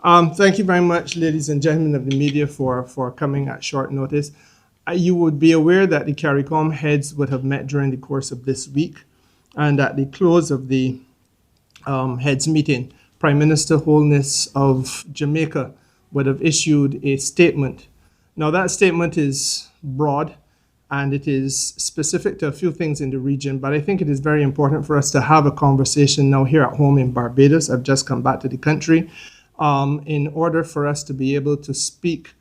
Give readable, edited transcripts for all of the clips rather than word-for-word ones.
Thank you very much, ladies and gentlemen of the media, for coming at short notice. You would be aware that the CARICOM heads would have met during the course of this week, and at the close of the heads meeting, Prime Minister Holness of Jamaica would have issued a statement. Now, that statement is broad and it is specific to a few things in the region, but I think it is very important for us to have a conversation now here at home in Barbados. I've just come back to the country in order for us to be able to speak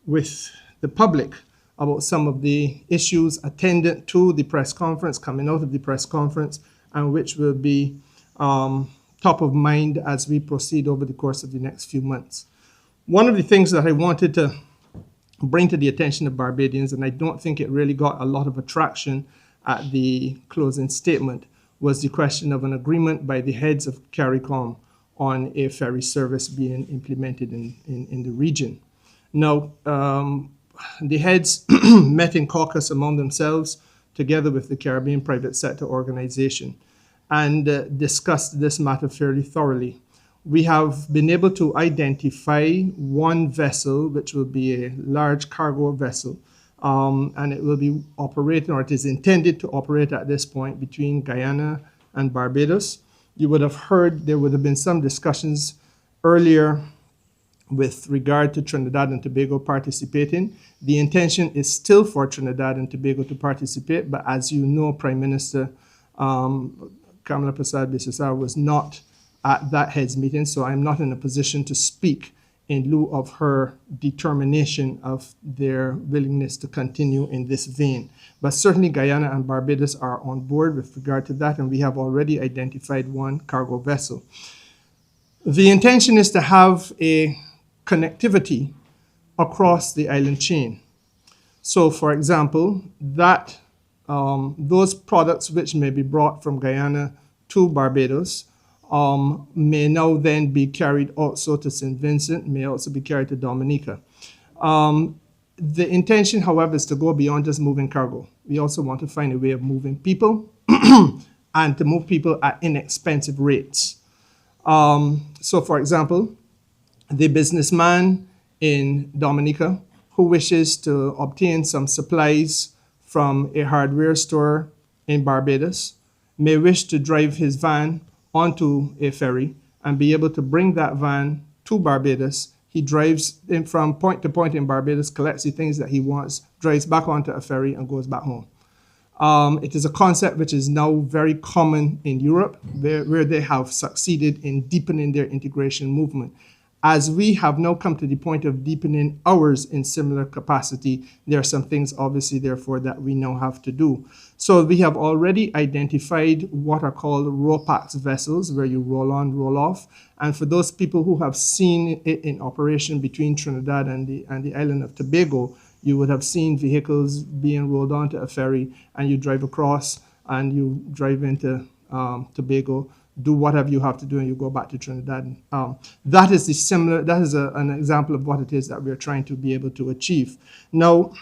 with the public about some of the issues attendant to the press conference, coming out of the press conference, and which will be top of mind as we proceed over the course of the next few months. One of the things that I wanted to bring to the attention of Barbadians, and I don't think it really got a lot of attraction at the closing statement, was the question of an agreement by the heads of CARICOM on a ferry service being implemented in the region. Now, the heads met in caucus among themselves, together with the Caribbean Private Sector Organization, and discussed this matter fairly thoroughly. We have been able to identify one vessel, which will be a large cargo vessel, and it will be operating, or it is intended to operate at this point, between Guyana and Barbados. You would have heard there would have been some discussions earlier with regard to Trinidad and Tobago participating. The intention is still for Trinidad and Tobago to participate, but as you know, Prime Minister Kamala Persad-Bissessar was not at that heads meeting, so I'm not in a position to speak in lieu of her determination of their willingness to continue in this vein. But certainly Guyana and Barbados are on board with regard to that, and we have already identified one cargo vessel. The intention is to have a connectivity across the island chain. So, for example, that those products which may be brought from Guyana to Barbados may now then be carried also to St. Vincent, may also be carried to Dominica. The intention, however, is to go beyond just moving cargo. We also want to find a way of moving people and to move people at inexpensive rates. So, for example, the businessman in Dominica who wishes to obtain some supplies from a hardware store in Barbados may wish to drive his van onto a ferry and be able to bring that van to Barbados. He drives in from point to point in Barbados, collects the things that he wants, drives back onto a ferry, and goes back home. It is a concept which is now very common in Europe, where they have succeeded in deepening their integration movement. As we have now come to the point of deepening ours in similar capacity, there are some things obviously therefore that we now have to do. So we have already identified what are called RoPax vessels, where you roll on, roll off. And for those people who have seen it in operation between Trinidad and the island of Tobago, you would have seen vehicles being rolled onto a ferry, and you drive across and you drive into Tobago, do whatever you have to do, and you go back to Trinidad. That is an example of what it is that we're trying to be able to achieve. Now,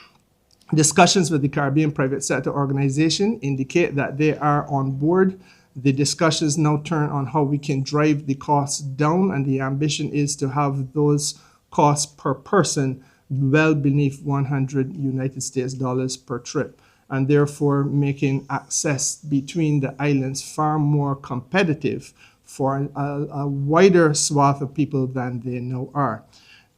discussions with the Caribbean Private Sector Organization indicate that they are on board. The discussions now turn on how we can drive the costs down, and the ambition is to have those costs per person well beneath 100 United States dollars per trip, and therefore making access between the islands far more competitive for a wider swath of people than they now are.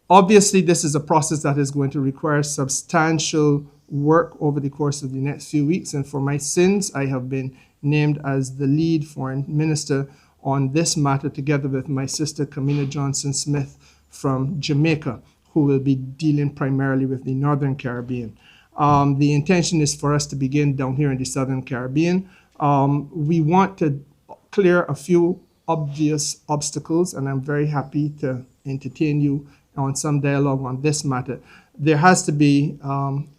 Obviously, this is a process that is going to require substantial work over the course of the next few weeks, and for my sins, I have been named as the lead foreign minister on this matter, together with my sister Camina Johnson-Smith from Jamaica, who will be dealing primarily with the Northern Caribbean. The intention is for us to begin down here in the Southern Caribbean. We want to clear a few obvious obstacles, and I'm very happy to entertain you on some dialogue on this matter. There has to be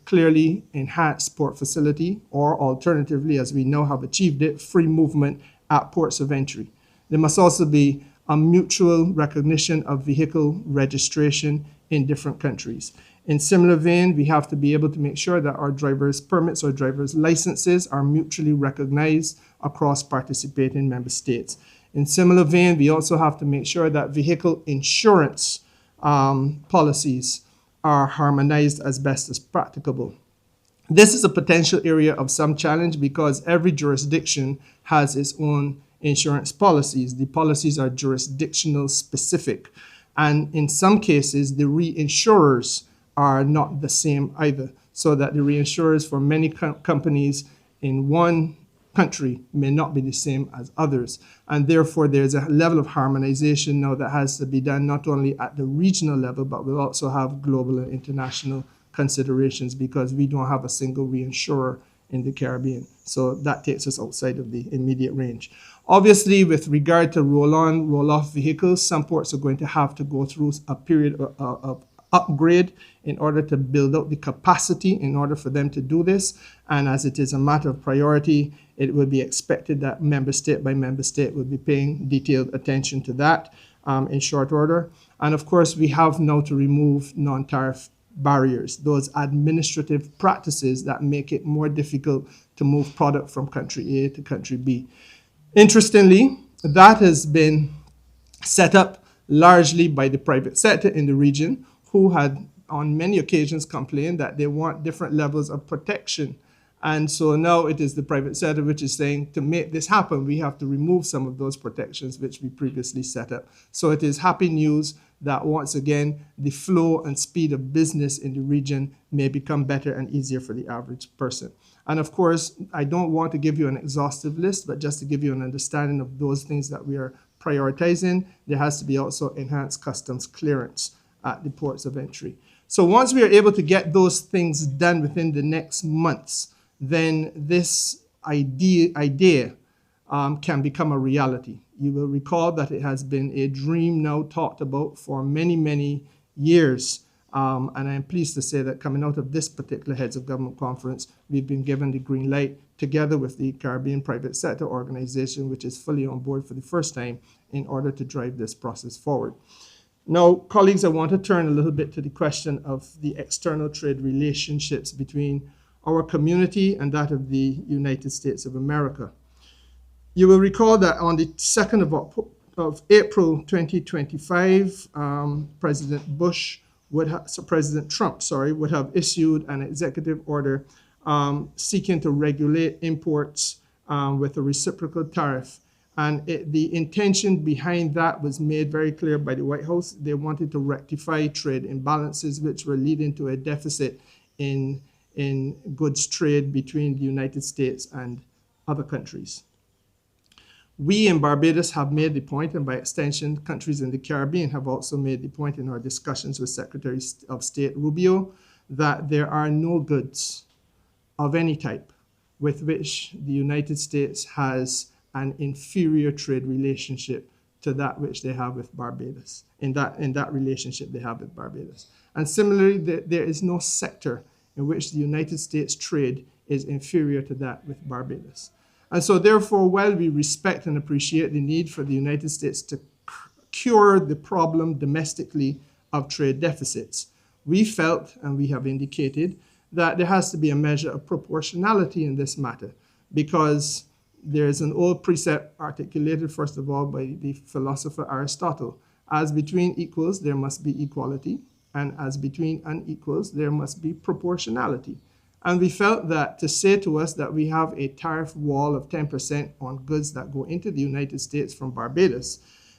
clearly enhanced port facility, or alternatively, as we now have achieved it, free movement at ports of entry. There must also be a mutual recognition of vehicle registration in different countries. In similar vein, we have to be able to make sure that our driver's permits or driver's licenses are mutually recognized across participating member states. In similar vein, we also have to make sure that vehicle insurance policies are harmonized as best as practicable. This is a potential area of some challenge because every jurisdiction has its own insurance policies. The policies are jurisdictional specific. And in some cases, the reinsurers are not the same either, so that the reinsurers for many companies in one country may not be the same as others. And therefore, there's a level of harmonization now that has to be done not only at the regional level, but we'll also have global and international considerations because we don't have a single reinsurer in the Caribbean. So that takes us outside of the immediate range. Obviously, with regard to roll-on, roll-off vehicles, some ports are going to have to go through a period of upgrade in order to build out the capacity in order for them to do this. And as it is a matter of priority, it will be expected that member state by member state will be paying detailed attention to that in short order. And of course, we have now to remove non-tariff barriers, those administrative practices that make it more difficult to move product from country A to country B. Interestingly, that has been set up largely by the private sector in the region, who had on many occasions complained that they want different levels of protection. And so now it is the private sector which is saying, to make this happen, we have to remove some of those protections which we previously set up. So it is happy news that once again, the flow and speed of business in the region may become better and easier for the average person. And of course, I don't want to give you an exhaustive list, but just to give you an understanding of those things that we are prioritizing, there has to be also enhanced customs clearance at the ports of entry. So once we are able to get those things done within the next months, then this idea can become a reality. You will recall that it has been a dream now talked about for many, many years. And I am pleased to say that coming out of this particular Heads of Government Conference, we've been given the green light together with the Caribbean Private Sector Organization, which is fully on board for the first time in order to drive this process forward. Now, colleagues, I want to turn a little bit to the question of the external trade relationships between our community and that of the United States of America. You will recall that on the 2nd of April 2025, President Trump would have issued an executive order seeking to regulate imports with a reciprocal tariff. And the intention behind that was made very clear by the White House. They wanted to rectify trade imbalances, which were leading to a deficit in goods trade between the United States and other countries. We in Barbados have made the point, and by extension, countries in the Caribbean have also made the point in our discussions with Secretary of State Rubio, that there are no goods of any type with which the United States has an inferior trade relationship to that which they have with Barbados, in that relationship they have with Barbados. And similarly, there is no sector in which the United States trade is inferior to that with Barbados. And so therefore, while we respect and appreciate the need for the United States to cure the problem domestically of trade deficits, we felt, and we have indicated, that there has to be a measure of proportionality in this matter, because there is an old precept articulated, first of all, by the philosopher Aristotle. As between equals, there must be equality, and as between unequals, there must be proportionality. And we felt that to say to us that we have a tariff wall of 10% on goods that go into the United States from Barbados,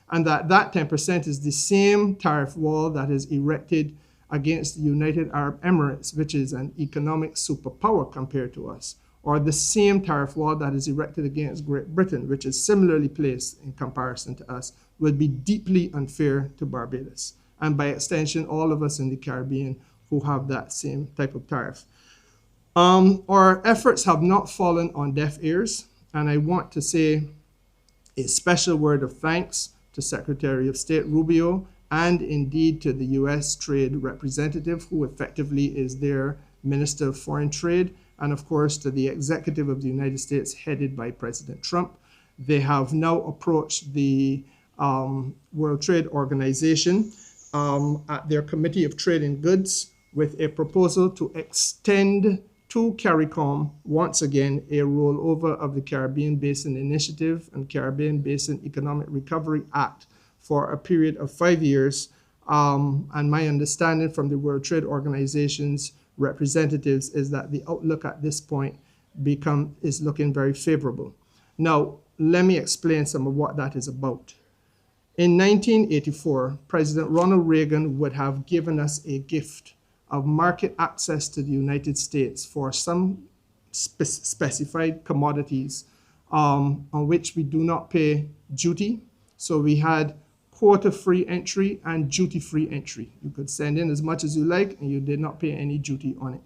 and that 10% is the same tariff wall that is erected against the United Arab Emirates, which is an economic superpower compared to us, or the same tariff wall that is erected against Great Britain, which is similarly placed in comparison to us, would be deeply unfair to Barbados, and by extension, all of us in the Caribbean who have that same type of tariff. Our efforts have not fallen on deaf ears, and I want to say a special word of thanks to Secretary of State Rubio and indeed to the U.S. Trade Representative, who effectively is their Minister of Foreign Trade, and of course to the Executive of the United States headed by President Trump. They have now approached the World Trade Organization at their Committee of Trade in Goods with a proposal to extend to CARICOM, once again, a rollover of the Caribbean Basin Initiative and Caribbean Basin Economic Recovery Act for a period of 5 years. And my understanding from the World Trade Organization's representatives is that the outlook at this point is looking very favorable. Now, let me explain some of what that is about. In 1984, President Ronald Reagan would have given us a gift of market access to the United States for some specified commodities on which we do not pay duty. So we had quota-free entry and duty-free entry. You could send in as much as you like, and you did not pay any duty on it.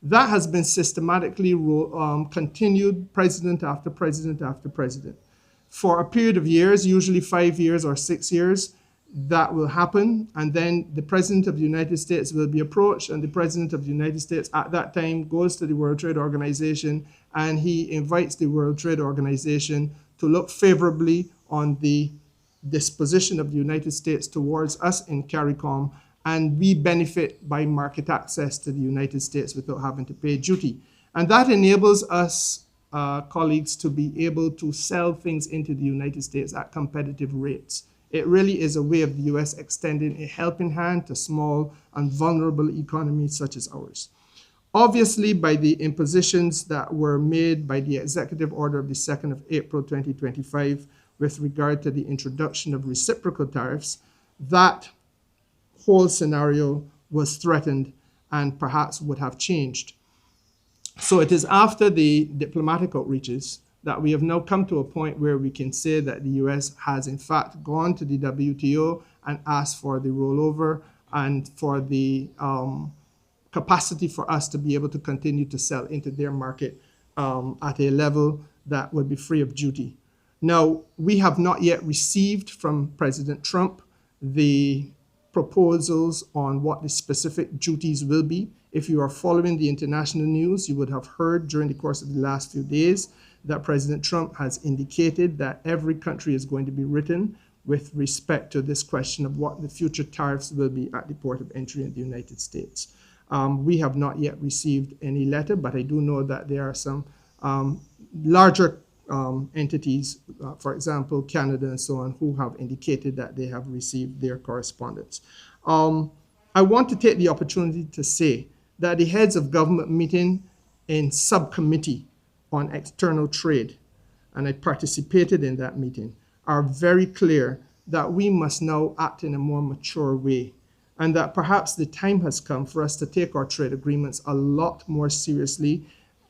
That has been systematically continued president after president after president. For a period of years, usually 5 years or 6 years, that will happen, and then the President of the United States will be approached, and the President of the United States at that time goes to the World Trade Organization, and he invites the World Trade Organization to look favorably on the disposition of the United States towards us in CARICOM, and we benefit by market access to the United States without having to pay duty. And that enables us, colleagues, to be able to sell things into the United States at competitive rates. It really is a way of the US extending a helping hand to small and vulnerable economies such as ours. Obviously, by the impositions that were made by the executive order of the 2nd of April 2025 with regard to the introduction of reciprocal tariffs, that whole scenario was threatened and perhaps would have changed. So it is after the diplomatic outreaches that we have now come to a point where we can say that the US has in fact gone to the WTO and asked for the rollover and for the capacity for us to be able to continue to sell into their market at a level that would be free of duty. Now, we have not yet received from President Trump the proposals on what the specific duties will be. If you are following the international news, you would have heard during the course of the last few days that President Trump has indicated that every country is going to be written with respect to this question of what the future tariffs will be at the port of entry in the United States. We have not yet received any letter, but I do know that there are some larger entities, for example, Canada and so on, who have indicated that they have received their correspondence. I want to take the opportunity to say that the heads of government meeting in subcommittee on external trade, and I participated in that meeting, are very clear that we must now act in a more mature way, and that perhaps the time has come for us to take our trade agreements a lot more seriously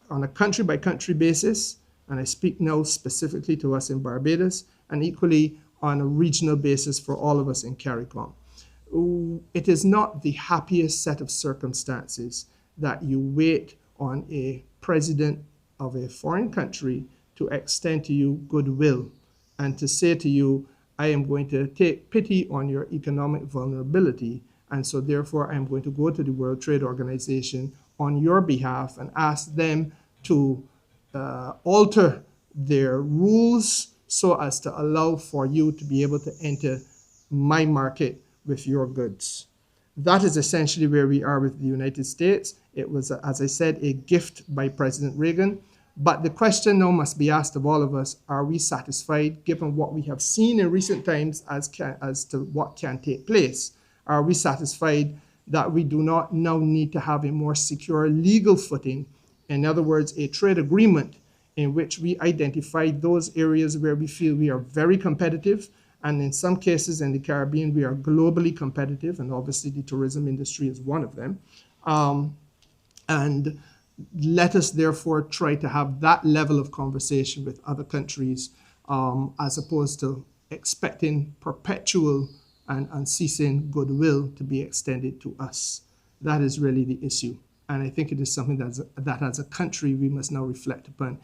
on a country-by-country basis, and I speak now specifically to us in Barbados, and equally on a regional basis for all of us in CARICOM. It is not the happiest set of circumstances that you wait on a president of a foreign country to extend to you goodwill and to say to you, I am going to take pity on your economic vulnerability, and so therefore I am going to go to the World Trade Organization on your behalf and ask them to alter their rules so as to allow for you to be able to enter my market with your goods. That is essentially where we are with the United States. It was, as I said, a gift by President Reagan. But the question now must be asked of all of us, are we satisfied given what we have seen in recent times as to what can take place? Are we satisfied that we do not now need to have a more secure legal footing? In other words, a trade agreement in which we identify those areas where we feel we are very competitive, and in some cases in the Caribbean, we are globally competitive, and obviously the tourism industry is one of them. And let us therefore try to have that level of conversation with other countries as opposed to expecting perpetual and unceasing goodwill to be extended to us. That is really the issue. And I think it is something that as a country we must now reflect upon.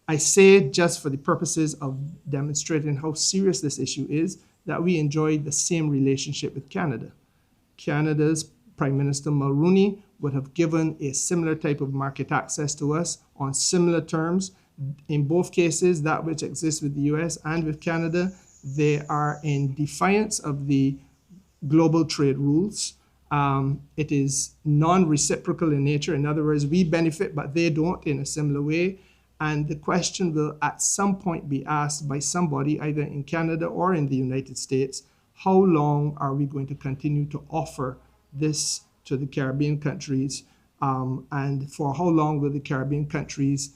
I say just for the purposes of demonstrating how serious this issue is, that we enjoy the same relationship with Canada. Canada's Prime Minister Mulroney would have given a similar type of market access to us on similar terms. In both cases, that which exists with the US and with Canada, they are in defiance of the global trade rules. It is non-reciprocal in nature. In other words, we benefit, but they don't in a similar way. And the question will at some point be asked by somebody, either in Canada or in the United States, how long are we going to continue to offer this to the Caribbean countries? And for how long will the Caribbean countries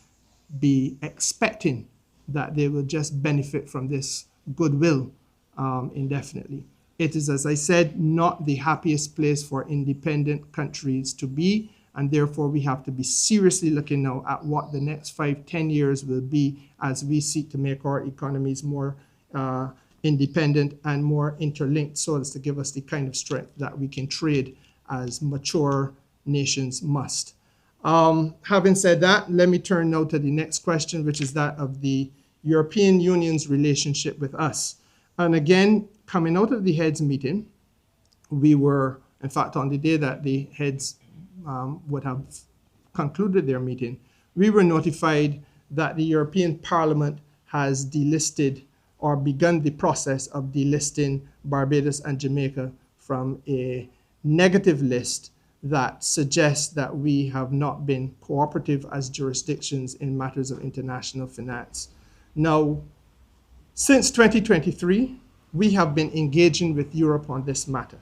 be expecting that they will just benefit from this goodwill indefinitely? It is, as I said, not the happiest place for independent countries to be, and therefore we have to be seriously looking now at what the next 5-10 years will be as we seek to make our economies more independent and more interlinked, so as to give us the kind of strength that we can trade as mature nations must. Having said that, let me turn now to the next question, which is that of the European Union's relationship with us. And again, coming out of the heads meeting, we were, in fact, on the day that the heads would have concluded their meeting, we were notified that the European Parliament has delisted or begun the process of delisting Barbados and Jamaica from a negative list that suggests that we have not been cooperative as jurisdictions in matters of international finance. Now, since 2023, we have been engaging with Europe on this matter.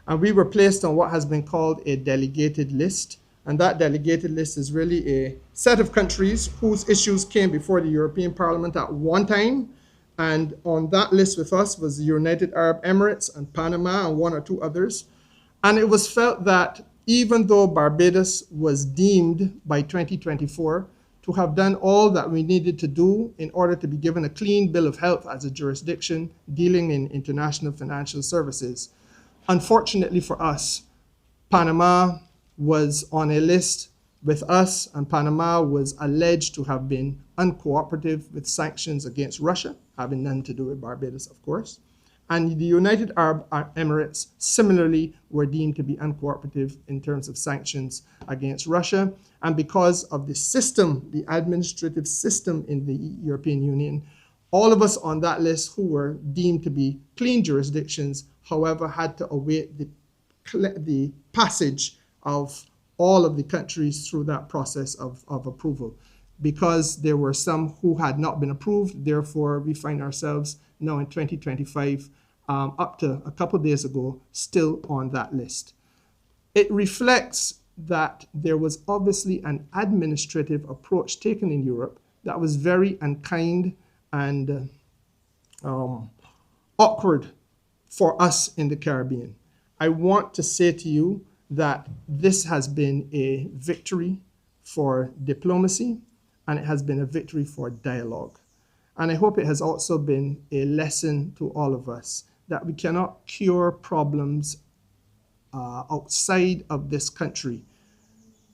And we were placed on what has been called a delegated list. And that delegated list is really a set of countries whose issues came before the European Parliament at one time. And on that list with us was the United Arab Emirates and Panama and one or two others. And it was felt that even though Barbados was deemed by 2024 to have done all that we needed to do in order to be given a clean bill of health as a jurisdiction dealing in international financial services, unfortunately for us, Panama was on a list with us, and Panama was alleged to have been uncooperative with sanctions against Russia, having nothing to do with Barbados, of course. And the United Arab Emirates similarly were deemed to be uncooperative in terms of sanctions against Russia. And because of the system, the administrative system in the European Union, all of us on that list who were deemed to be clean jurisdictions, however, had to await the passage of all of the countries through that process of approval. Because there were some who had not been approved, therefore we find ourselves now in 2025, up to a couple of days ago, still on that list. It reflects that there was obviously an administrative approach taken in Europe that was very unkind and awkward for us in the Caribbean. I want to say to you that this has been a victory for diplomacy, and it has been a victory for dialogue. And I hope it has also been a lesson to all of us that we cannot cure problems outside of this country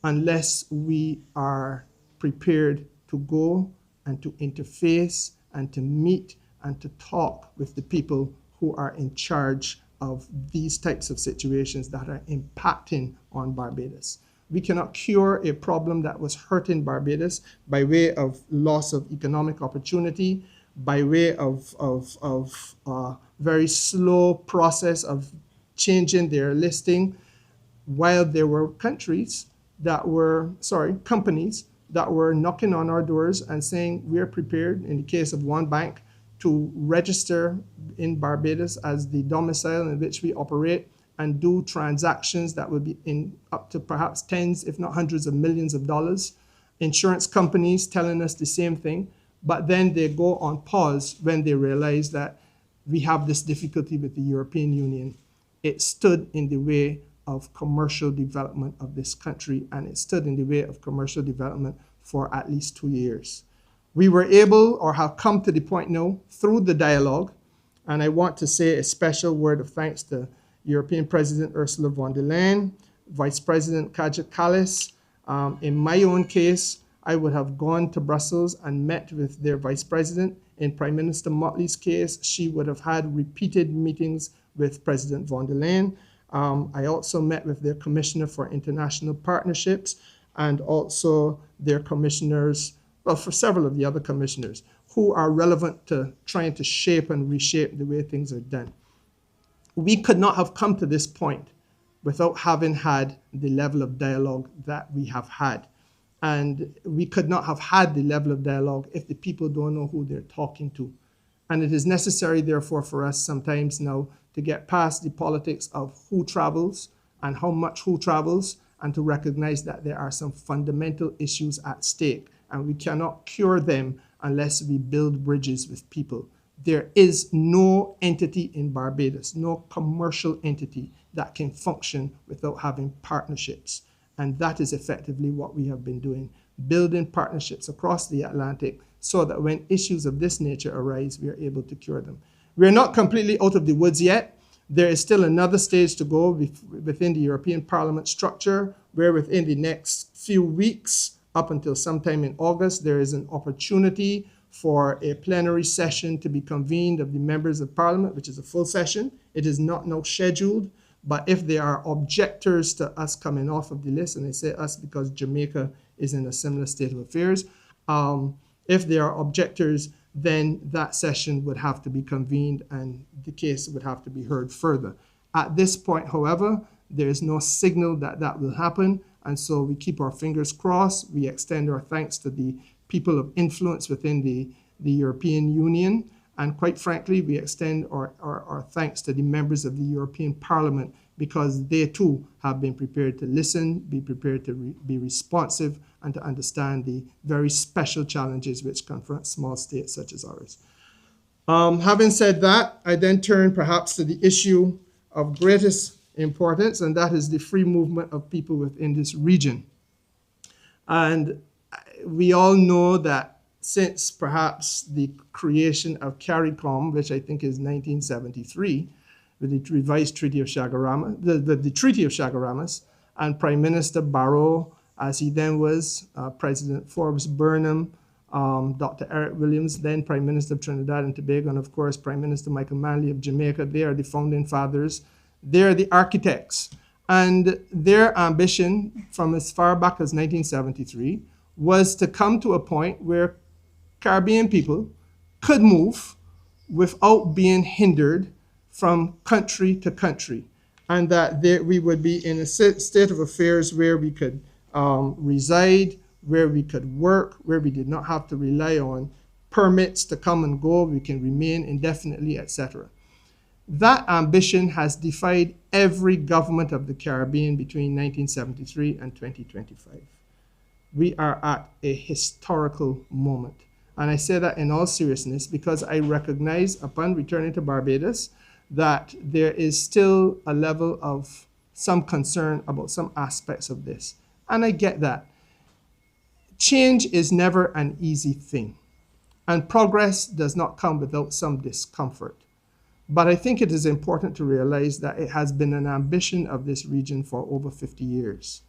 unless we are prepared to go and to interface and to meet and to talk with the people who are in charge of these types of situations that are impacting on Barbados. We cannot cure a problem that was hurting Barbados by way of loss of economic opportunity, by way of very slow process of changing their listing, while there were companies that were knocking on our doors and saying we're prepared, in the case of one bank, to register in Barbados as the domicile in which we operate and do transactions that would be in up to perhaps tens, if not hundreds of millions of dollars. Insurance companies telling us the same thing, but then they go on pause when they realize that we have this difficulty with the European Union. It stood in the way of commercial development of this country, and it stood in the way of commercial development for at least 2 years. We were able, or have come to the point now, through the dialogue, and I want to say a special word of thanks to European President Ursula von der Leyen, Vice President Kaja Kallas. In my own case, I would have gone to Brussels and met with their Vice President. In Prime Minister Motley's case, she would have had repeated meetings with President von der Leyen. I also met with their Commissioner for International Partnerships and also their commissioners, well, for several of the other commissioners who are relevant to trying to shape and reshape the way things are done. We could not have come to this point without having had the level of dialogue that we have had. And we could not have had the level of dialogue if the people don't know who they're talking to. And it is necessary, therefore, for us sometimes now to get past the politics of who travels and how much who travels, and to recognize that there are some fundamental issues at stake, and we cannot cure them unless we build bridges with people. There is no entity in Barbados, no commercial entity that can function without having partnerships. And that is effectively what we have been doing, building partnerships across the Atlantic so that when issues of this nature arise, we are able to cure them. We are not completely out of the woods yet. There is still another stage to go within the European Parliament structure, where within the next few weeks, up until sometime in August, there is an opportunity for a plenary session to be convened of the members of Parliament, which is a full session. It is not now scheduled, but if there are objectors to us coming off of the list, and I say us because Jamaica is in a similar state of affairs, if there are objectors, then that session would have to be convened and the case would have to be heard further. At this point, however, there is no signal that that will happen, and so we keep our fingers crossed. We extend our thanks to the people of influence within the European Union, and quite frankly, we extend our thanks to the members of the European Parliament, because they too have been prepared to listen, be prepared to be responsive, and to understand the very special challenges which confront small states such as ours. Having said that, I then turn perhaps to the issue of greatest importance, and that is the free movement of people within this region. And we all know that since perhaps the creation of CARICOM, which I think is 1973, with the revised Treaty of Chaguaramas, the Treaty of Chaguaramas, and Prime Minister Barrow, as he then was, President Forbes Burnham, Dr. Eric Williams, then Prime Minister of Trinidad and Tobago, and of course, Prime Minister Michael Manley of Jamaica. They are the founding fathers. They are the architects. And their ambition from as far back as 1973 was to come to a point where Caribbean people could move without being hindered from country to country, and that we would be in a state of affairs where we could reside, where we could work, where we did not have to rely on permits to come and go, we can remain indefinitely, etc. That ambition has defied every government of the Caribbean between 1973 and 2025. We are at a historical moment. And I say that in all seriousness because I recognize upon returning to Barbados that there is still a level of some concern about some aspects of this. And I get that. Change is never an easy thing, and progress does not come without some discomfort. But I think it is important to realize that it has been an ambition of this region for over 50 years.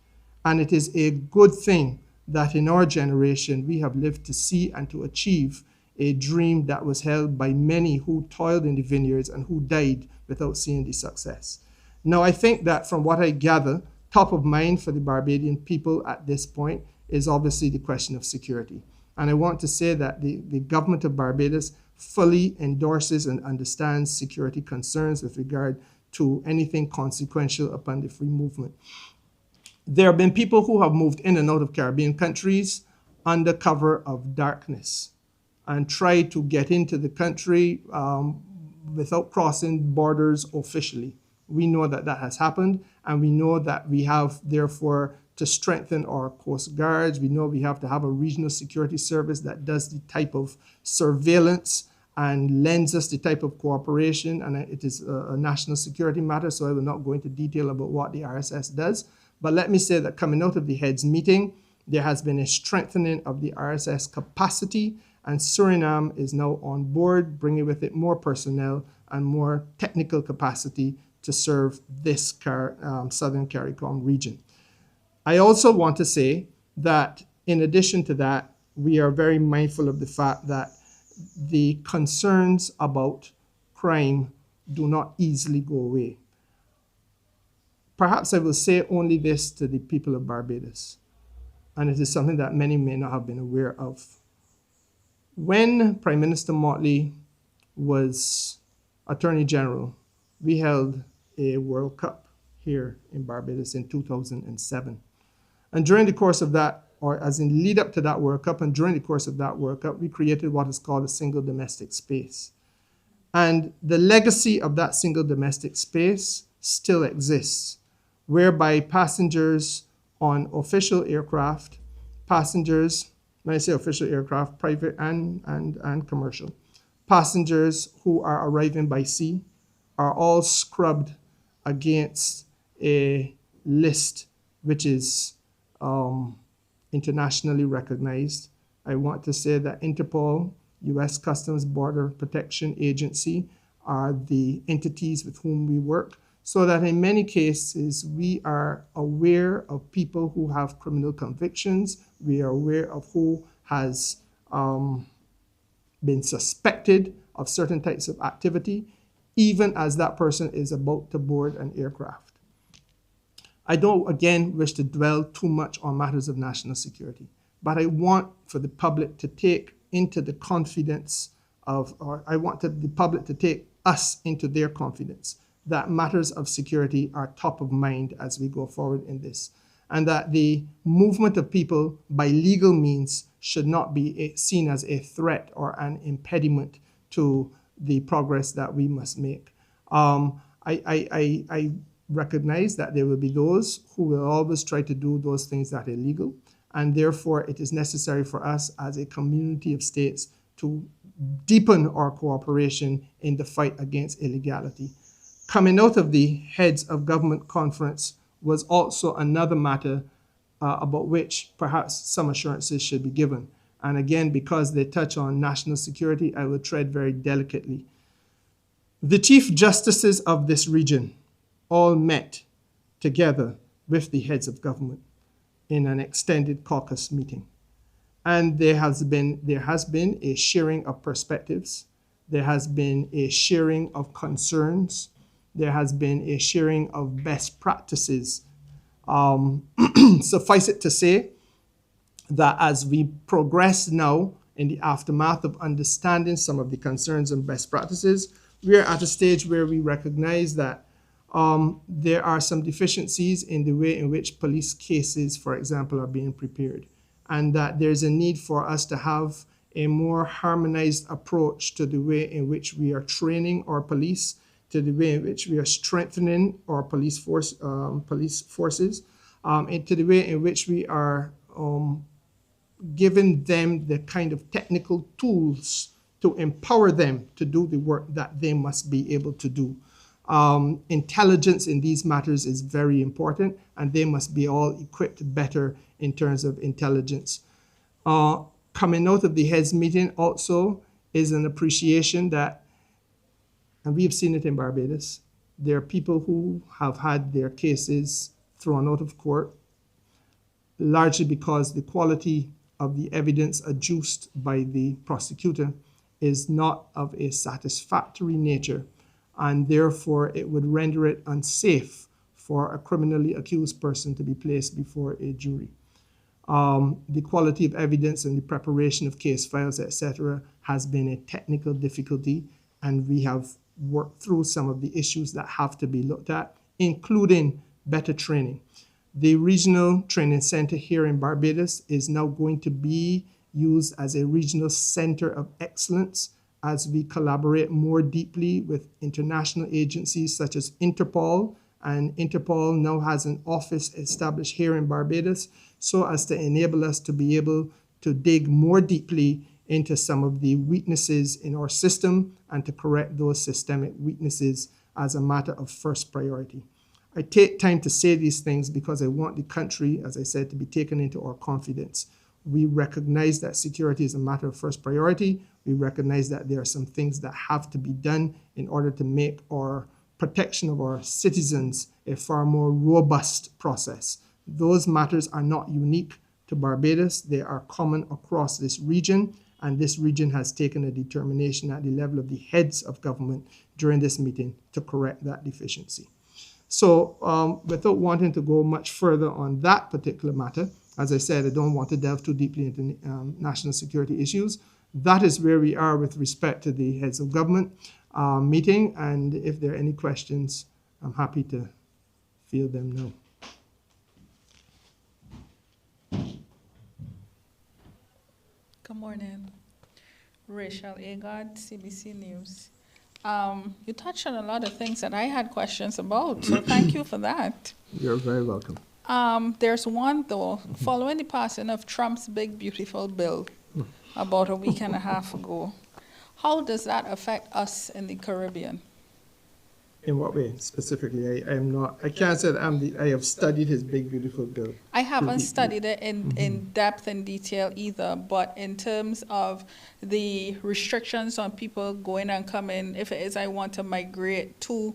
And it is a good thing that in our generation we have lived to see and to achieve a dream that was held by many who toiled in the vineyards and who died without seeing the success. Now, I think that from what I gather, top of mind for the Barbadian people at this point is obviously the question of security. And I want to say that the government of Barbados fully endorses and understands security concerns with regard to anything consequential upon the free movement. There have been people who have moved in and out of Caribbean countries under cover of darkness and tried to get into the country without crossing borders officially. We know that that has happened, and we know that we have, therefore, to strengthen our coast guards. We know we have to have a regional security service that does the type of surveillance and lends us the type of cooperation, and it is a national security matter, so I will not go into detail about what the RSS does. But let me say that coming out of the Heads meeting, there has been a strengthening of the RSS capacity, and Suriname is now on board, bringing with it more personnel and more technical capacity to serve this Southern CARICOM region. I also want to say that in addition to that, we are very mindful of the fact that the concerns about crime do not easily go away. Perhaps I will say only this to the people of Barbados, and it is something that many may not have been aware of. When Prime Minister Motley was Attorney General, we held a World Cup here in Barbados in 2007. And during the course of that, or as in lead up to that workup, and during the course of that workup, we created what is called a single domestic space. And the legacy of that single domestic space still exists, whereby passengers on official aircraft, passengers, when I say official aircraft, private and commercial, passengers who are arriving by sea are all scrubbed against a list which is internationally recognized. I want to say that Interpol, U.S. Customs Border Protection Agency, are the entities with whom we work, so that in many cases we are aware of people who have criminal convictions. We are aware of who has been suspected of certain types of activity, even as that person is about to board an aircraft. I don't, again, wish to dwell too much on matters of national security, but I want for the public to take into the confidence of, or I want the public to take us into their confidence that matters of security are top of mind as we go forward in this, and that the movement of people by legal means should not be seen as a threat or an impediment to the progress that we must make. I recognize that there will be those who will always try to do those things that are illegal, and therefore it is necessary for us as a community of states to deepen our cooperation in the fight against illegality. Coming out of the Heads of Government Conference was also another matter about which perhaps some assurances should be given. And again, because they touch on national security, I will tread very delicately. The Chief Justices of this region all met together with the heads of government in an extended caucus meeting. And there has been a sharing of perspectives. There has been a sharing of concerns. There has been a sharing of best practices. Suffice it to say that as we progress now in the aftermath of understanding some of the concerns and best practices, we are at a stage where we recognize that there are some deficiencies in the way in which police cases, for example, are being prepared, and that there's a need for us to have a more harmonized approach to the way in which we are training our police, to the way in which we are strengthening our police forces, and to the way in which we are giving them the kind of technical tools to empower them to do the work that they must be able to do. Intelligence in these matters is very important, and they must be all equipped better in terms of intelligence. Coming out of the heads meeting also is an appreciation that, and we've seen it in Barbados, there are people who have had their cases thrown out of court, largely because the quality of the evidence adduced by the prosecutor is not of a satisfactory nature, and therefore it would render it unsafe for a criminally accused person to be placed before a jury. The quality of evidence and the preparation of case files, etc., has been a technical difficulty, and we have worked through some of the issues that have to be looked at, including better training. The regional training center here in Barbados is now going to be used as a regional center of excellence as we collaborate more deeply with international agencies such as Interpol, and Interpol now has an office established here in Barbados so as to enable us to be able to dig more deeply into some of the weaknesses in our system and to correct those systemic weaknesses as a matter of first priority. I take time to say these things because I want the country, as I said, to be taken into our confidence. We recognize that security is a matter of first priority. We recognize that there are some things that have to be done in order to make our protection of our citizens a far more robust process. Those matters are not unique to Barbados. They are common across this region, and this region has taken a determination at the level of the heads of government during this meeting to correct that deficiency. So without wanting to go much further on that particular matter, as I said, I don't want to delve too deeply into national security issues. That is where we are with respect to the heads of government meeting, and if there are any questions, I'm happy to field them now. Good morning. Rachel Agard, CBC News. You touched on a lot of things that I had questions about, so thank you for that. You're very welcome. There's one, though. Following the passing of Trump's big, beautiful bill about a week and a half ago, how does that affect us in the Caribbean? In what way specifically? I can't say that I have studied his big, beautiful bill. I haven't studied it in depth and detail either, but in terms of the restrictions on people going and coming, if it is I want to migrate to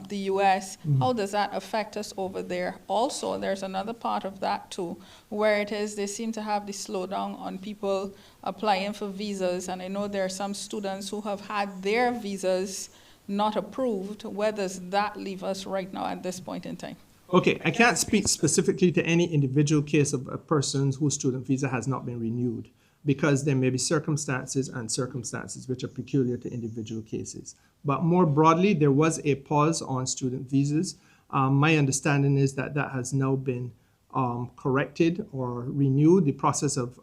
the U.S., how does that affect us over there? Also, there's another part of that too, where it is they seem to have the slowdown on people applying for visas, and I know there are some students who have had their visas not approved. Where does that leave us right now at this point in time? Okay, I can't speak specifically to any individual case of a person whose student visa has not been renewed, because there may be circumstances which are peculiar to individual cases. But more broadly, there was a pause on student visas. My understanding is that that has now been corrected or renewed. The process of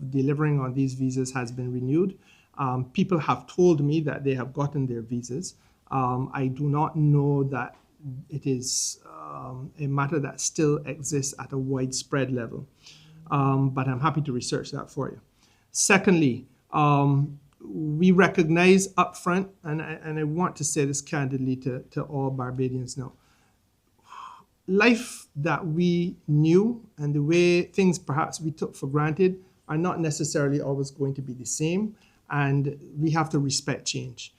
delivering on these visas has been renewed. People have told me that they have gotten their visas. I do not know that it is a matter that still exists at a widespread level, but I'm happy to research that for you. Secondly, we recognize upfront, and I want to say this candidly to all Barbadians now, life that we knew and the way things perhaps we took for granted are not necessarily always going to be the same, and we have to respect change.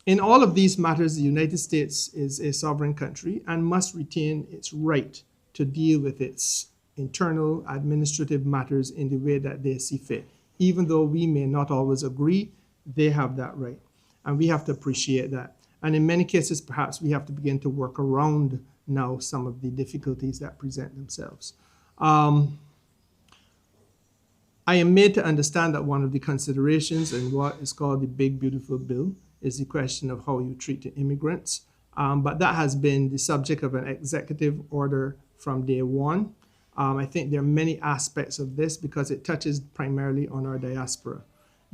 In all of these matters, the United States is a sovereign country and must retain its right to deal with its internal administrative matters in the way that they see fit. Even though we may not always agree, they have that right, and we have to appreciate that. And in many cases, perhaps we have to begin to work around now some of the difficulties that present themselves. I am made to understand that one of the considerations in what is called the Big Beautiful Bill is the question of how you treat the immigrants. But that has been the subject of an executive order from day one. I think there are many aspects of this because it touches primarily on our diaspora.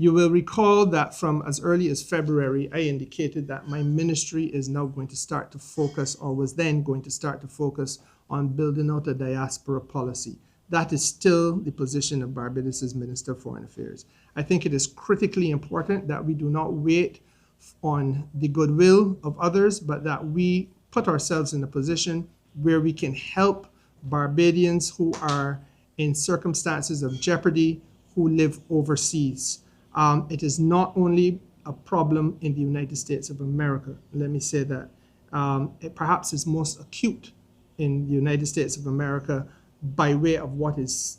You will recall that from as early as February, I indicated that my ministry is now going to start to focus, or was then going to start to focus, on building out a diaspora policy. That is still the position of Barbados' Minister of Foreign Affairs. I think it is critically important that we do not wait on the goodwill of others, but that we put ourselves in a position where we can help Barbadians who are in circumstances of jeopardy, who live overseas. It is not only a problem in the United States of America, let me say that. It perhaps is most acute in the United States of America by way of what is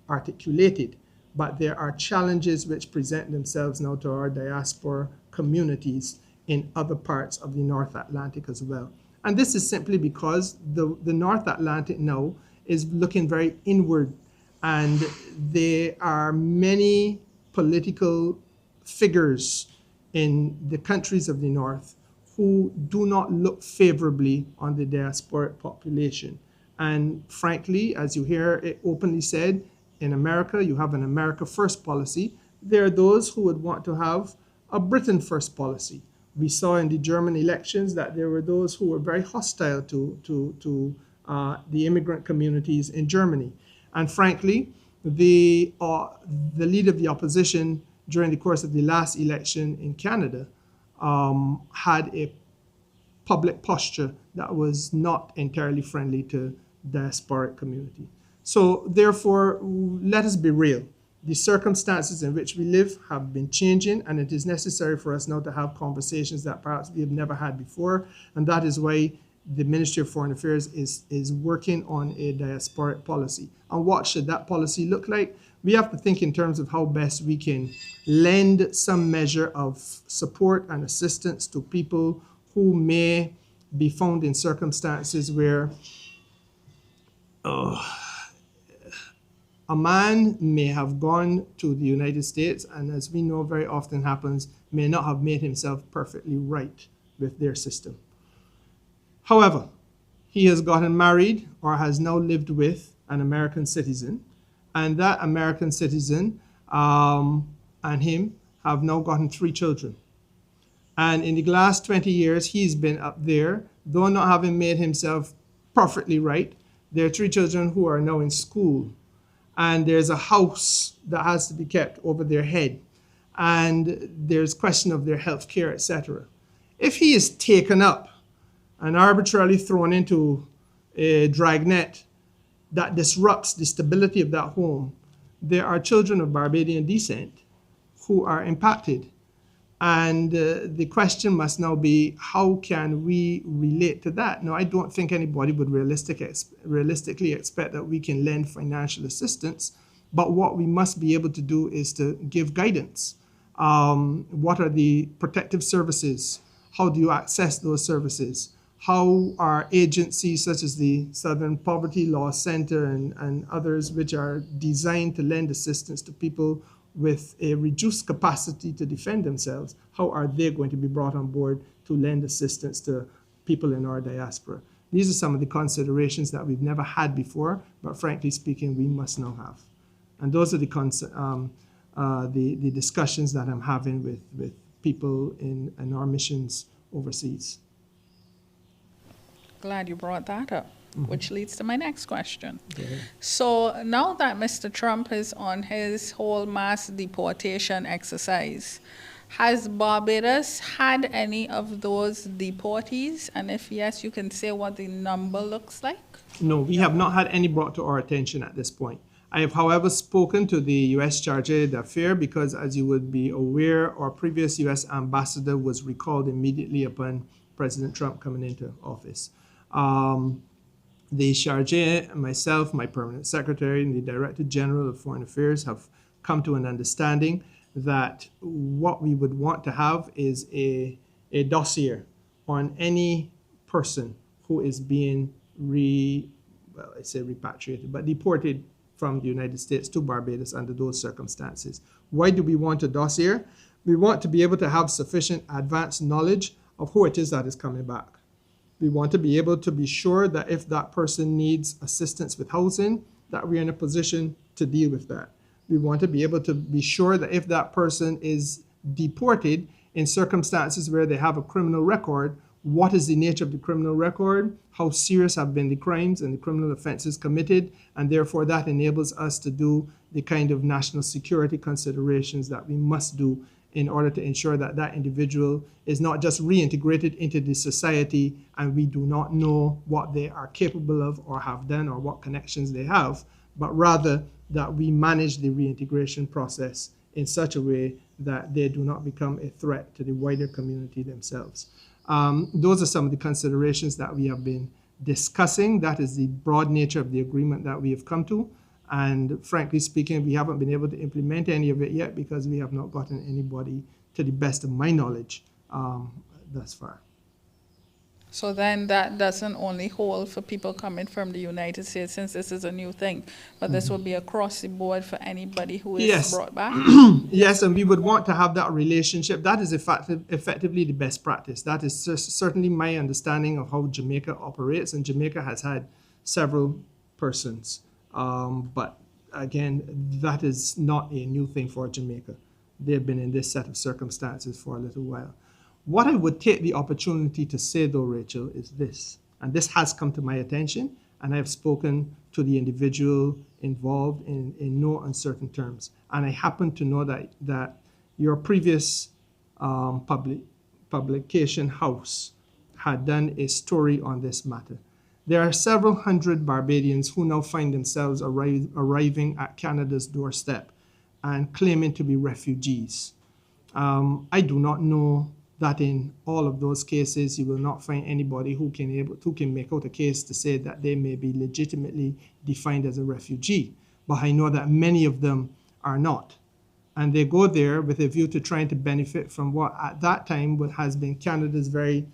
articulated, but there are challenges which present themselves now to our diaspora communities in other parts of the North Atlantic as well. And this is simply because the North Atlantic now is looking very inward, and there are many political figures in the countries of the North who do not look favorably on the diasporic population. And frankly, as you hear it openly said, in America, you have an America First policy. There are those who would want to have a Britain First policy. We saw in the German elections that there were those who were very hostile to the immigrant communities in Germany. And frankly, the leader of the opposition during the course of the last election in Canada had a public posture that was not entirely friendly to diasporic community. So therefore, let us be real. The circumstances in which we live have been changing, and it is necessary for us now to have conversations that perhaps we have never had before. And that is why the Ministry of Foreign Affairs is working on a diasporic policy. And what should that policy look like? We have to think in terms of how best we can lend some measure of support and assistance to people who may be found in circumstances where a man may have gone to the United States and, as we know very often happens, may not have made himself perfectly right with their system. However, he has gotten married or has now lived with an American citizen, and that American citizen and him have now gotten 3 children. And in the last 20 years, he's been up there, though not having made himself perfectly right. There are 3 children who are now in school, and there's a house that has to be kept over their head, and there's question of their health care, etc. If he is taken up and arbitrarily thrown into a dragnet that disrupts the stability of that home, there are children of Barbadian descent who are impacted. And the question must now be, how can we relate to that? Now, I don't think anybody would realistically expect that we can lend financial assistance, but what we must be able to do is to give guidance. What are the protective services? How do you access those services? How are agencies such as the Southern Poverty Law Center and others, which are designed to lend assistance to people with a reduced capacity to defend themselves, how are they going to be brought on board to lend assistance to people in our diaspora? These are some of the considerations that we've never had before, but frankly speaking, we must now have. And those are the discussions that I'm having with people in our missions overseas. Glad you brought that up. Which leads to my next question. Okay. So now that Mr. Trump is on his whole mass deportation exercise, has Barbados had any of those deportees? And if yes, you can say what the number looks like? No, we have not had any brought to our attention at this point. I have, however, spoken to the U.S. Charge d'Affaires because, as you would be aware, our previous U.S. ambassador was recalled immediately upon President Trump coming into office. The Charge, myself, my permanent secretary, and the Director General of Foreign Affairs have come to an understanding that what we would want to have is a dossier on any person who is being repatriated, but deported from the United States to Barbados under those circumstances. Why do we want a dossier? We want to be able to have sufficient advanced knowledge of who it is that is coming back. We want to be able to be sure that if that person needs assistance with housing, that we're in a position to deal with that. We want to be able to be sure that if that person is deported in circumstances where they have a criminal record, what is the nature of the criminal record, how serious have been the crimes and the criminal offenses committed, and therefore that enables us to do the kind of national security considerations that we must do in order to ensure that that individual is not just reintegrated into the society and we do not know what they are capable of or have done or what connections they have, but rather that we manage the reintegration process in such a way that they do not become a threat to the wider community themselves. Those are some of the considerations that we have been discussing. That is the broad nature of the agreement that we have come to. And frankly speaking, we haven't been able to implement any of it yet because we have not gotten anybody, to the best of my knowledge, thus far. So then that doesn't only hold for people coming from the United States, since this is a new thing, but this will be across the board for anybody who is brought back? Yes, and we would want to have that relationship. That is effectively the best practice. That is certainly my understanding of how Jamaica operates, and Jamaica has had several persons. But again, that is not a new thing for Jamaica. They've been in this set of circumstances for a little while. What I would take the opportunity to say, though, Rachel, is this, and this has come to my attention, and I have spoken to the individual involved in no uncertain terms. And I happen to know that your previous publication house had done a story on this matter. There are several hundred Barbadians who now find themselves arriving at Canada's doorstep and claiming to be refugees. I do not know that in all of those cases you will not find anybody who can make out a case to say that they may be legitimately defined as a refugee. But I know that many of them are not. And they go there with a view to trying to benefit from what at that time has been Canada's very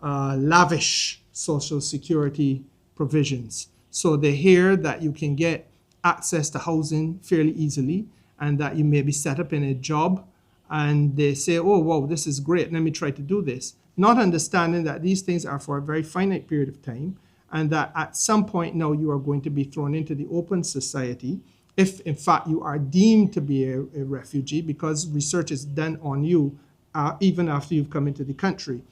lavish social security provisions. So they hear that you can get access to housing fairly easily and that you may be set up in a job, and they say, oh, wow, this is great, let me try to do this. Not understanding that these things are for a very finite period of time and that at some point now you are going to be thrown into the open society if in fact you are deemed to be a refugee, because research is done on you even after you've come into the country.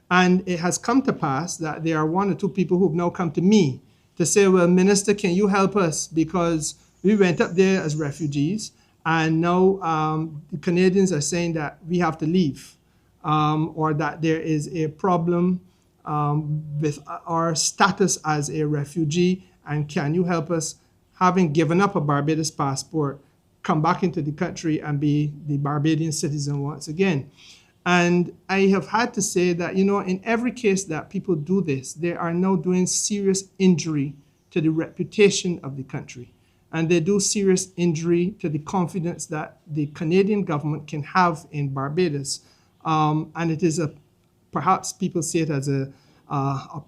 And it has come to pass that there are one or two people who've now come to me to say, well, Minister, can you help us? Because we went up there as refugees, and now the Canadians are saying that we have to leave, or that there is a problem with our status as a refugee, and can you help us, having given up a Barbados passport, come back into the country and be the Barbadian citizen once again? And I have had to say that, in every case that people do this, they are now doing serious injury to the reputation of the country. And they do serious injury to the confidence that the Canadian government can have in Barbados. And it is perhaps people see it as a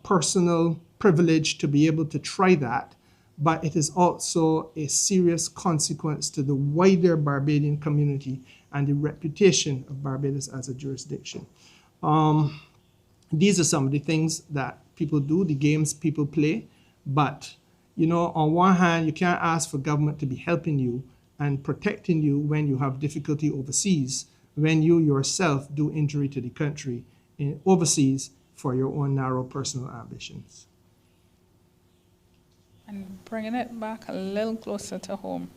personal privilege to be able to try that, but it is also a serious consequence to the wider Barbadian community and the reputation of Barbados as a jurisdiction. These are some of the things that people do, the games people play, but on one hand, you can't ask for government to be helping you and protecting you when you have difficulty overseas, when you yourself do injury to the country overseas for your own narrow personal ambitions. And bringing it back a little closer to home,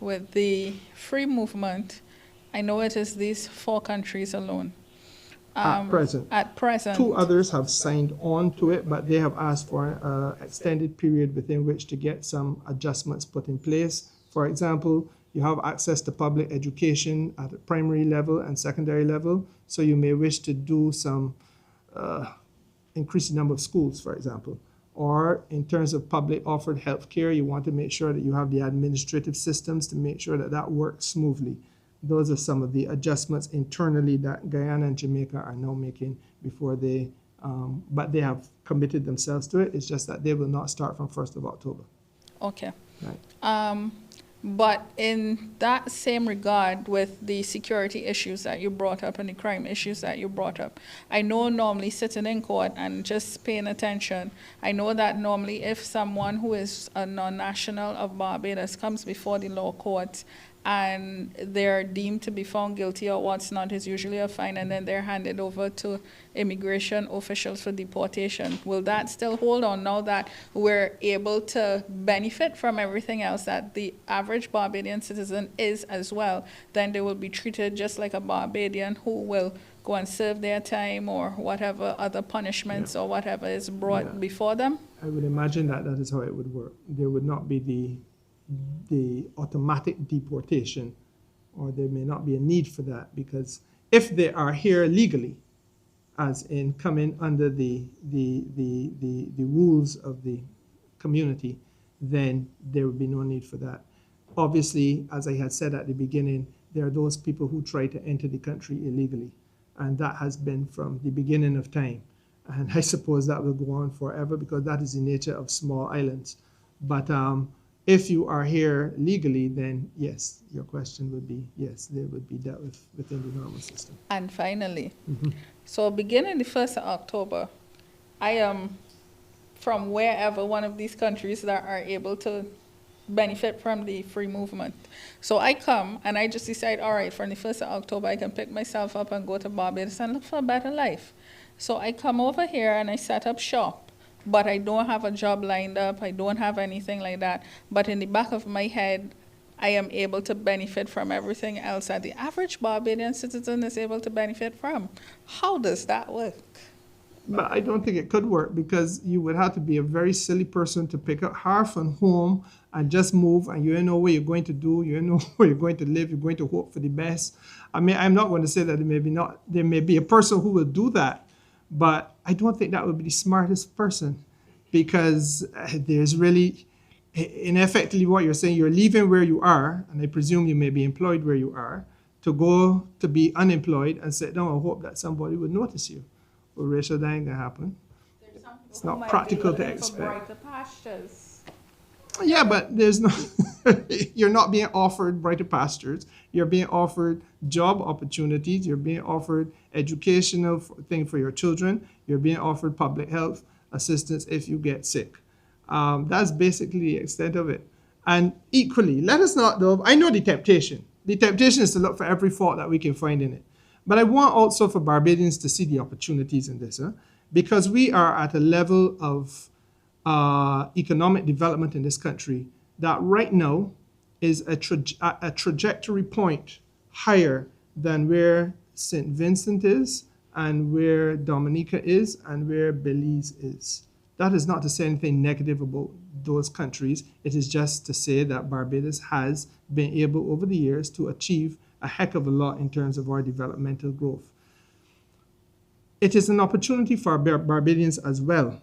with the free movement, I know it is these 4 countries alone. At present. 2 others have signed on to it, but they have asked for an extended period within which to get some adjustments put in place. For example, you have access to public education at a primary level and secondary level, so you may wish to do some increase the number of schools, for example. Or in terms of public offered health care, you want to make sure that you have the administrative systems to make sure that that works smoothly. Those are some of the adjustments internally that Guyana and Jamaica are now making before but they have committed themselves to it. It's just that they will not start from 1st of October. Okay. Right. But in that same regard, with the security issues that you brought up and the crime issues that you brought up, I know normally sitting in court and just paying attention, I know that normally if someone who is a non-national of Barbados comes before the law court and they're deemed to be found guilty or what's not, is usually a fine, and then they're handed over to immigration officials for deportation. Will that still hold on now that we're able to benefit from everything else that the average Barbadian citizen is as well? Then they will be treated just like a Barbadian who will go and serve their time or whatever other punishments or whatever is brought before them? I would imagine that is how it would work. There would not be the automatic deportation, or there may not be a need for that, because if they are here legally, as in coming under the rules of the community, then there would be no need for that. Obviously, as I had said at the beginning, there are those people who try to enter the country illegally, and that has been from the beginning of time. And I suppose that will go on forever, because that is the nature of small islands. But if you are here legally, then yes, your question would be yes, they would be dealt with within the normal system. And finally, so beginning the 1st of October, I am from wherever one of these countries that are able to benefit from the free movement. So I come and I just decide, all right, from the 1st of October, I can pick myself up and go to Barbados and look for a better life. So I come over here and I set up shop. But I don't have a job lined up. I don't have anything like that. But in the back of my head, I am able to benefit from everything else that the average Barbadian citizen is able to benefit from. How does that work? But I don't think it could work, because you would have to be a very silly person to pick up half and home and just move, and you don't know what you're going to do, you don't know where you're going to live, you're going to hope for the best. I mean, I'm not going to say that there may be a person who will do that, but I don't think that would be the smartest person, because there's really, in effectively what you're saying, you're leaving where you are, and I presume you may be employed where you are, to go to be unemployed and sit down and hope that somebody would notice you. Well, Rachel, that ain't gonna happen. It's not practical to expect. Yeah, but there's no, you're not being offered brighter pastures. You're being offered job opportunities. You're being offered educational thing for your children. You're being offered public health assistance if you get sick. That's basically the extent of it. And equally, let us not, though, I know the temptation. The temptation is to look for every fault that we can find in it. But I want also for Barbadians to see the opportunities in this, because we are at a level of economic development in this country that right now is a trajectory point higher than where St. Vincent is and where Dominica is and where Belize is. That is not to say anything negative about those countries. It is just to say that Barbados has been able over the years to achieve a heck of a lot in terms of our developmental growth. It is an opportunity for Barbadians as well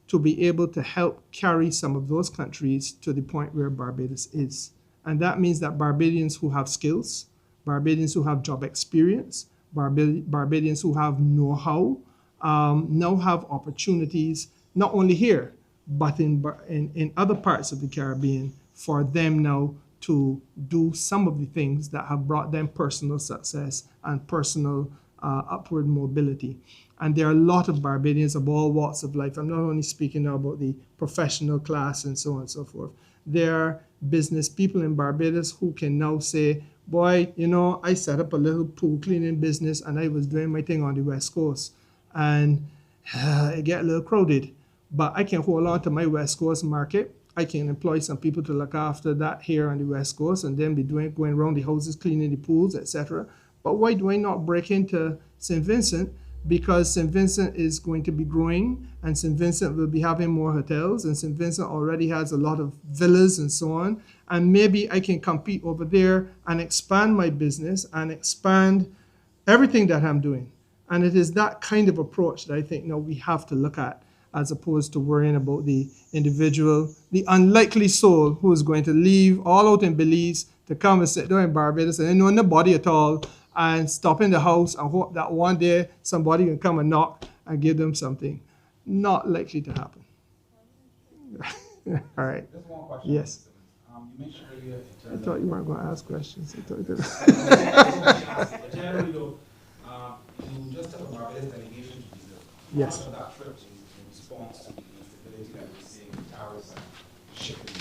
to be able to help carry some of those countries to the point where Barbados is. And that means that Barbadians who have skills, Barbadians who have job experience, Barbadians who have know-how, now have opportunities, not only here, but in other parts of the Caribbean, for them now to do some of the things that have brought them personal success and personal upward mobility. And there are a lot of Barbadians of all walks of life. I'm not only speaking now about the professional class and so on and so forth. There are business people in Barbados who can now say, boy, you know, I set up a little pool cleaning business and I was doing my thing on the West Coast. And it get a little crowded. But I can hold on to my West Coast market. I can employ some people to look after that here on the West Coast and then be going around the houses, cleaning the pools, etc. But why do I not break into St. Vincent? Because St. Vincent is going to be growing and St. Vincent will be having more hotels and St. Vincent already has a lot of villas and so on. And maybe I can compete over there and expand my business and expand everything that I'm doing. And it is that kind of approach that I think now we have to look at, as opposed to worrying about the individual, the unlikely soul who is going to leave all out in Belize to come and sit down in Barbados and they know nobody at all and stop in the house and hope that one day somebody can come and knock and give them something. Not likely to happen. All right. Just one question. Yes. You mentioned earlier in I terms thought of... you weren't going to ask questions. I thought you did. But generally, though, you just took a Barbados delegation to Brazil. Yes. How much of that trip was in response to the instability that we're seeing in tariffs and shipping?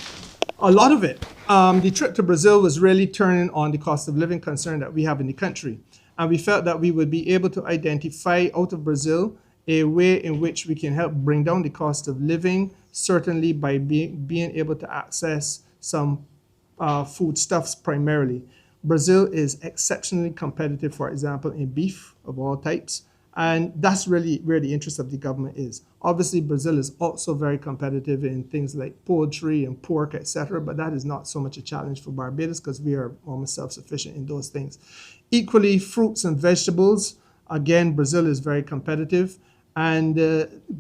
A lot of it. The trip to Brazil was really turning on the cost of living concern that we have in the country. And we felt that we would be able to identify out of Brazil a way in which we can help bring down the cost of living, certainly by being able to access some foodstuffs primarily. Brazil is exceptionally competitive, for example, in beef of all types. And that's really where the interest of the government is. Obviously, Brazil is also very competitive in things like poultry and pork, etc., but that is not so much a challenge for Barbados because we are almost self-sufficient in those things. Equally, fruits and vegetables, again, Brazil is very competitive. And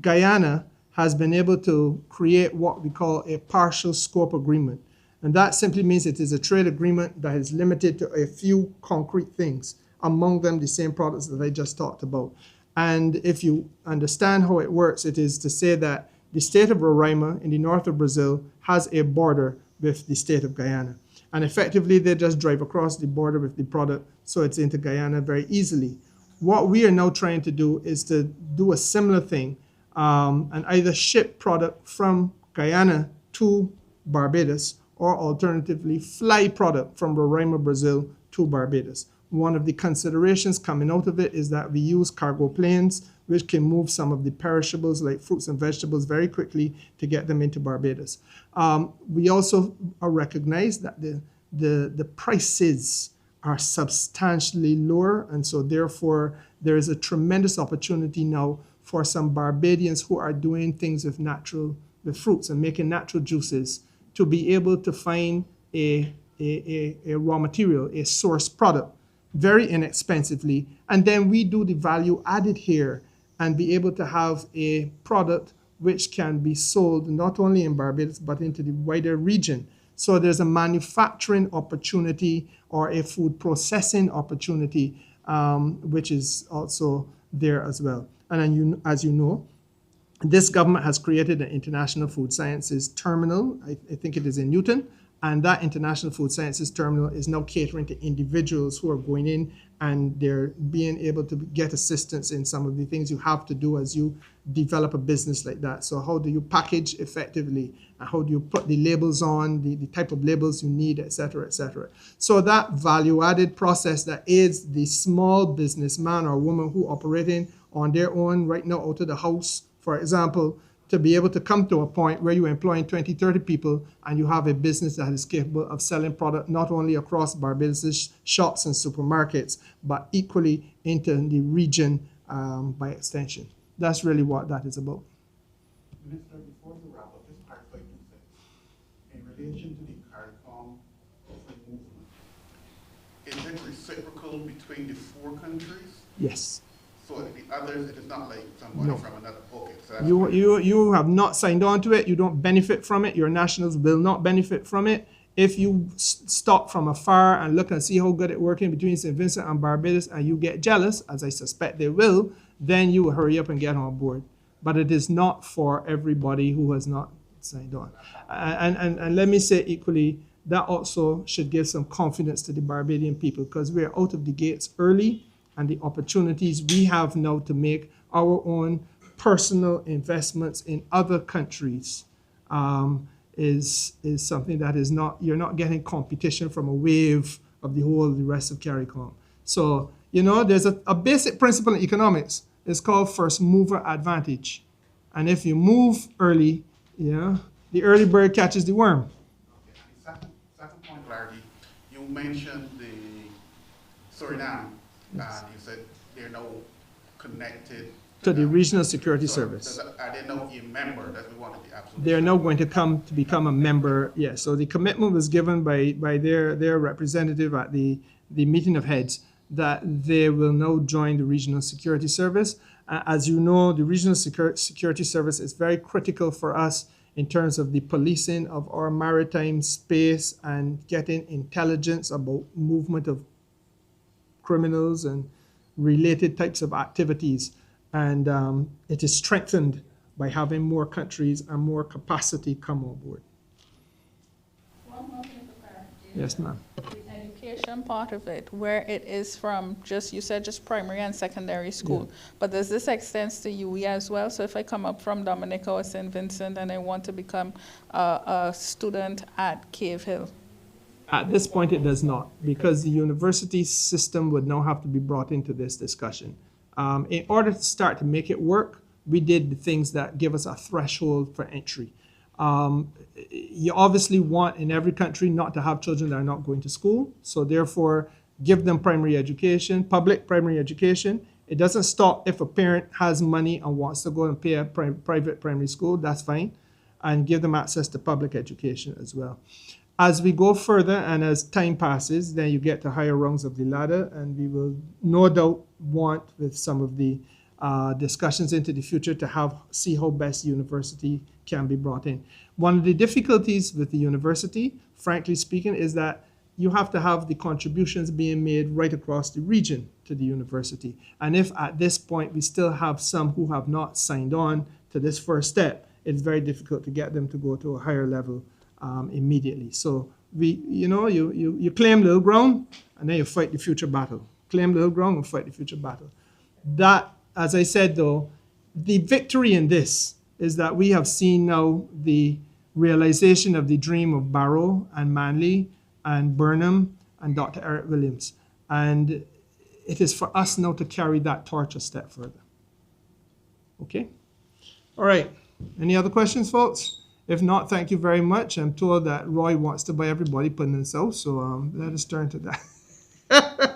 Guyana has been able to create what we call a partial scope agreement. And that simply means it is a trade agreement that is limited to a few concrete things, among them the same products that I just talked about. And if you understand how it works, it is to say that the state of Roraima in the north of Brazil has a border with the state of Guyana. And effectively, they just drive across the border with the product, so it's into Guyana very easily. What we are now trying to do is to do a similar thing and either ship product from Guyana to Barbados or alternatively fly product from Roraima, Brazil to Barbados. One of the considerations coming out of it is that we use cargo planes, which can move some of the perishables like fruits and vegetables very quickly to get them into Barbados. We also recognize that the prices are substantially lower, and so therefore there is a tremendous opportunity now for some Barbadians who are doing things with fruits and making natural juices to be able to find a raw material, a source product, very inexpensively, and then we do the value added here and be able to have a product which can be sold not only in Barbados but into the wider region. So there's a manufacturing opportunity or a food processing opportunity which is also there as well. And then as you know, this government has created an International Food Sciences Terminal. I think it is in Newton. And that International Food Sciences Terminal is now catering to individuals who are going in and they're being able to get assistance in some of the things you have to do as you develop a business like that. So how do you package effectively? How do you put the labels on, the type of labels you need, et cetera, et cetera. So that value-added process that aids the small businessman or woman who operating on their own right now out of the house, for example, to be able to come to a point where you're employing 20, 30 people and you have a business that is capable of selling product not only across Barbados' shops and supermarkets, but equally into the region by extension. That's really what that is about. Minister, before you wrap up, just clarify two things. In relation to the CARICOM movement, is it reciprocal between the 4 countries? Yes. So the others, it is not like somebody No. from another, okay. So that's You have not signed on to it. You don't benefit from it. Your nationals will not benefit from it. If you stop from afar and look and see how good it's working between St. Vincent and Barbados and you get jealous, as I suspect they will, then you will hurry up and get on board. But it is not for everybody who has not signed on. And let me say equally, that also should give some confidence to the Barbadian people because we're out of the gates early. And the opportunities we have now to make our own personal investments in other countries is something that is not, you're not getting competition from a wave of the rest of CARICOM. So, there's a basic principle in economics. It's called first mover advantage. And if you move early, the early bird catches the worm. okay. And the second point, Larry, you mentioned the Suriname. Yes. And you said they're now connected To the Regional Security Service. Are they now a member? That we wanted the absolute. They're now going to come to become a member. Yes. So the commitment was given by their representative at the meeting of heads that they will now join the Regional Security Service. As you know, the Regional Security Service is very critical for us in terms of the policing of our maritime space and getting intelligence about movement of criminals and related types of activities. And it is strengthened by having more countries and more capacity come on board. One more thing for clarification. Yes, ma'am. The education part of it, where it is from, you said just primary and secondary school, but does this extend to UE as well? So if I come up from Dominica or St. Vincent and I want to become a student at Cave Hill? At this point, it does not, because the university system would now have to be brought into this discussion. In order to start to make it work, we did the things that give us a threshold for entry. You obviously want in every country not to have children that are not going to school, so therefore give them primary education, public primary education. It doesn't stop if a parent has money and wants to go and pay a private primary school, that's fine, and give them access to public education as well. As we go further and as time passes, then you get to higher rungs of the ladder, and we will no doubt want, with some of the discussions into the future, to see how best university can be brought in. One of the difficulties with the university, frankly speaking, is that you have to have the contributions being made right across the region to the university. And if at this point we still have some who have not signed on to this first step, it's very difficult to get them to go to a higher level immediately. So you claim little ground and then you fight the future battle. Claim little ground and fight the future battle. That, as I said though, the victory in this is that we have seen now the realization of the dream of Barrow and Manley and Burnham and Dr. Eric Williams. And it is for us now to carry that torch a step further. Okay? All right. Any other questions, folks? If not, thank you very much. I'm told that Roy wants to buy everybody pudding and sauce, so let us turn to that.